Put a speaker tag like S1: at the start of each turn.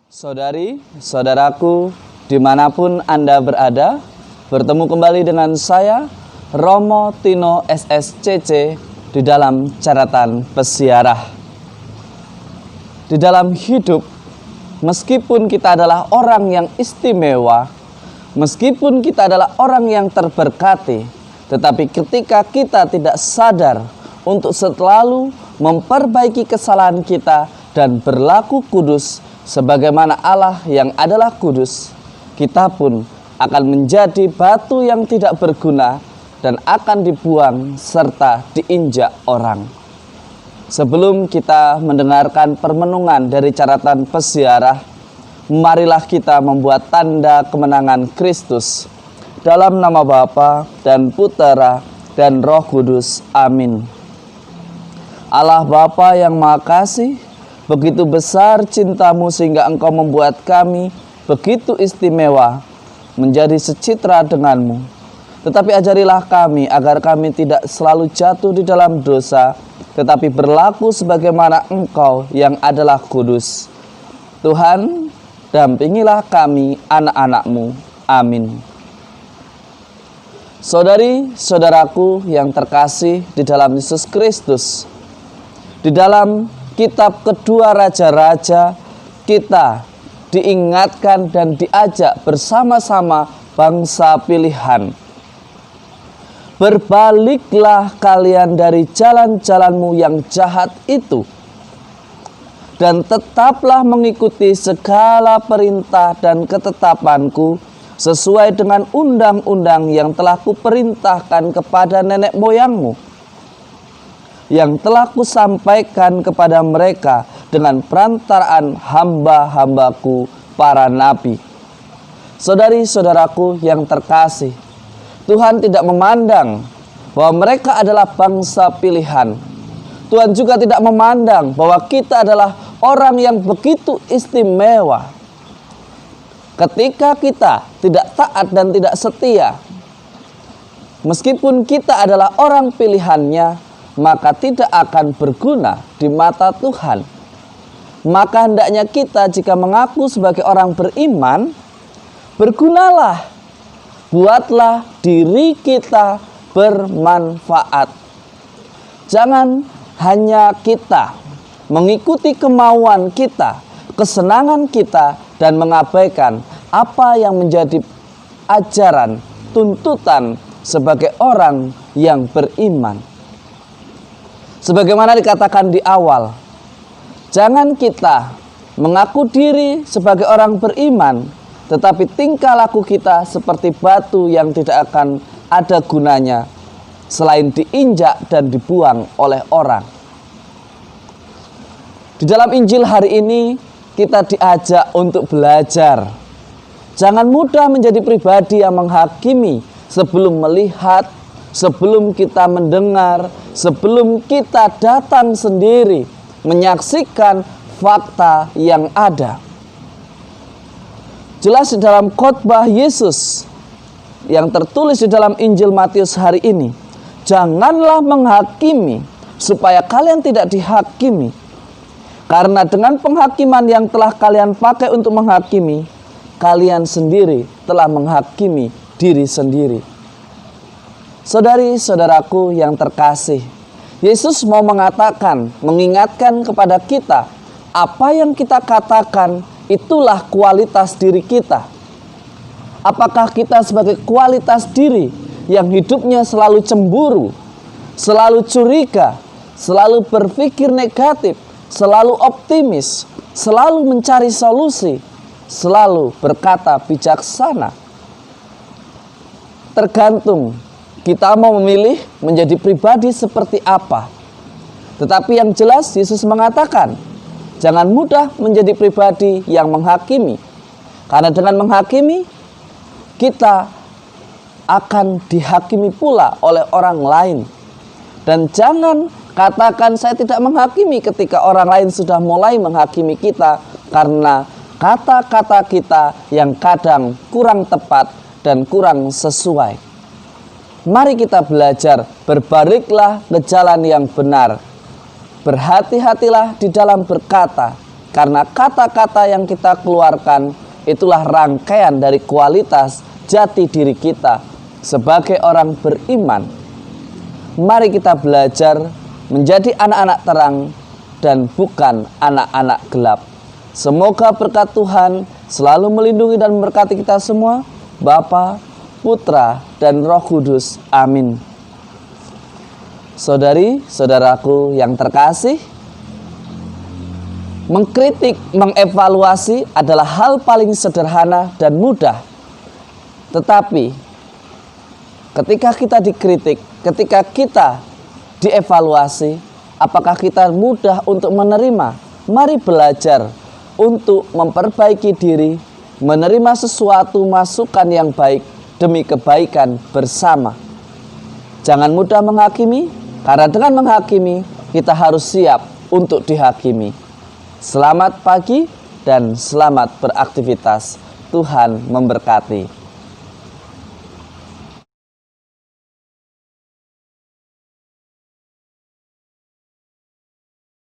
S1: Saudari, saudaraku, dimanapun Anda berada, bertemu kembali dengan saya, Romo Tino SSCC, di dalam catatan peziarah. Di dalam hidup, meskipun kita adalah orang yang istimewa, meskipun kita adalah orang yang terberkati, tetapi ketika kita tidak sadar untuk selalu memperbaiki kesalahan kita dan berlaku kudus, sebagaimana Allah yang adalah kudus, kita pun akan menjadi batu yang tidak berguna dan akan dibuang serta diinjak orang. Sebelum kita mendengarkan permenungan dari catatan peziarah, marilah kita membuat tanda kemenangan Kristus. Dalam nama Bapa dan Putera dan Roh Kudus. Amin. Allah Bapa yang Maha Kasih, begitu besar cintamu sehingga Engkau membuat kami begitu istimewa menjadi secitra denganmu. Tetapi ajarilah kami agar kami tidak selalu jatuh di dalam dosa, tetapi berlaku sebagaimana Engkau yang adalah kudus. Tuhan, dampingilah kami anak-anak-Mu. Amin. Saudari, saudaraku yang terkasih di dalam Yesus Kristus, di dalam Kitab Kedua Raja-Raja, kita diingatkan dan diajak bersama-sama bangsa pilihan. Berbaliklah kalian dari jalan-jalanmu yang jahat itu, dan tetaplah mengikuti segala perintah dan ketetapanku, sesuai dengan undang-undang yang telah kuperintahkan kepada nenek moyangmu, yang telah kusampaikan kepada mereka dengan perantaraan hamba-hambaku para nabi. Saudari-saudaraku yang terkasih, Tuhan tidak memandang bahwa mereka adalah bangsa pilihan. Tuhan juga tidak memandang bahwa kita adalah orang yang begitu istimewa. Ketika kita tidak taat dan tidak setia, meskipun kita adalah orang pilihannya, maka tidak akan berguna di mata Tuhan. Maka hendaknya kita jika mengaku sebagai orang beriman, bergunalah, buatlah diri kita bermanfaat. Jangan hanya kita mengikuti kemauan kita, kesenangan kita, dan mengabaikan apa yang menjadi ajaran, tuntutan sebagai orang yang beriman. Sebagaimana dikatakan di awal, jangan kita mengaku diri sebagai orang beriman, tetapi tingkah laku kita seperti batu yang tidak akan ada gunanya selain diinjak dan dibuang oleh orang. Di dalam Injil hari ini kita diajak untuk belajar. Jangan mudah menjadi pribadi yang menghakimi sebelum melihat, sebelum kita mendengar, sebelum kita datang sendiri menyaksikan fakta yang ada. Jelas di dalam khotbah Yesus yang tertulis di dalam Injil Matius hari ini, janganlah menghakimi supaya kalian tidak dihakimi. Karena dengan penghakiman yang telah kalian pakai untuk menghakimi, kalian sendiri telah menghakimi diri sendiri. Saudari-saudaraku yang terkasih, Yesus mau mengatakan, mengingatkan kepada kita, apa yang kita katakan itulah kualitas diri kita. Apakah kita sebagai kualitas diri yang hidupnya selalu cemburu, selalu curiga, selalu berpikir negatif, selalu optimis, selalu mencari solusi, selalu berkata bijaksana? Tergantung kita mau memilih menjadi pribadi seperti apa. Tetapi yang jelas Yesus mengatakan, jangan mudah menjadi pribadi yang menghakimi. Karena dengan menghakimi, kita akan dihakimi pula oleh orang lain. Dan jangan katakan saya tidak menghakimi ketika orang lain sudah mulai menghakimi kita, karena kata-kata kita yang kadang kurang tepat dan kurang sesuai. Mari kita belajar, berbaliklah ke jalan yang benar. Berhati-hatilah di dalam berkata, Karena kata-kata yang kita keluarkan itulah rangkaian dari kualitas jati diri kita sebagai orang beriman. Mari kita belajar menjadi anak-anak terang dan bukan anak-anak gelap. Semoga berkat Tuhan selalu melindungi dan memberkati kita semua, Bapa, Putra, dan Roh Kudus. Amin. Saudari-saudaraku yang terkasih, mengkritik, mengevaluasi adalah hal paling sederhana dan mudah. Tetapi ketika kita dikritik, ketika kita dievaluasi, apakah kita mudah untuk menerima? Mari belajar untuk memperbaiki diri, menerima sesuatu masukan yang baik demi kebaikan bersama. Jangan mudah menghakimi, karena dengan menghakimi kita harus siap untuk dihakimi. Selamat pagi dan selamat beraktivitas. Tuhan memberkati.